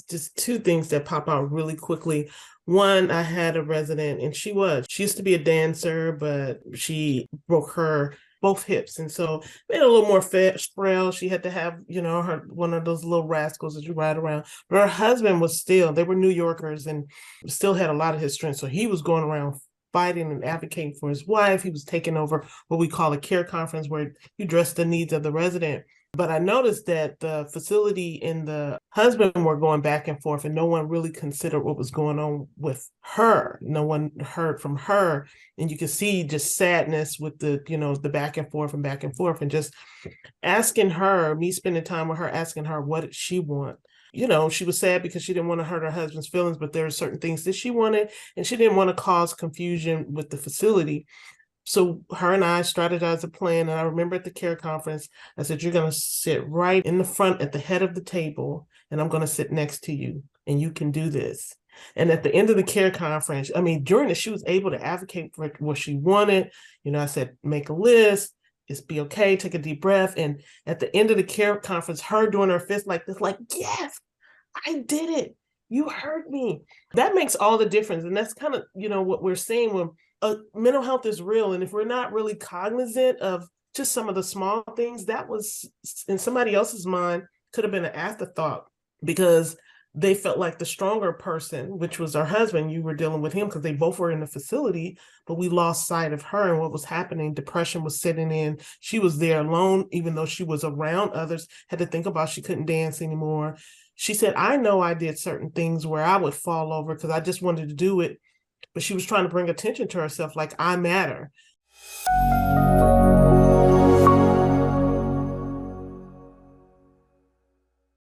Just two things that pop out really quickly. One, I had a resident and she used to be a dancer, but she broke her both hips. And so made a little more frail. She had to have, her one of those little rascals that you ride around. But her husband was still, they were New Yorkers and still had a lot of his strength. So he was going around fighting and advocating for his wife. He was taking over what we call a care conference where you address the needs of the resident. But I noticed that the facility and the husband were going back and forth, and no one really considered what was going on with her. No one heard from her. And you could see just sadness with the back and forth, and just asking her, me spending time with her, asking her, what did she want? She was sad because she didn't want to hurt her husband's feelings, but there were certain things that she wanted, and she didn't want to cause confusion with the facility. So her and I strategized a plan. And I remember at the care conference, I said, you're going to sit right in the front at the head of the table, and I'm going to sit next to you, and you can do this. And at the end of the care conference, during it, she was able to advocate for what she wanted. I said, make a list. It's be okay. Take a deep breath. And at the end of the care conference, her doing her fist like this, like, yes, I did it. You heard me. That makes all the difference. And that's kind of, what we're seeing when mental health is real. And if we're not really cognizant of just some of the small things, that was in somebody else's mind could have been an afterthought because they felt like the stronger person, which was our husband. You were dealing with him because they both were in the facility, but we lost sight of her and what was happening. Depression was setting in. She was there alone, even though she was around others, had to think about she couldn't dance anymore. She said, I know I did certain things where I would fall over because I just wanted to do it. But she was trying to bring attention to herself, like, I matter.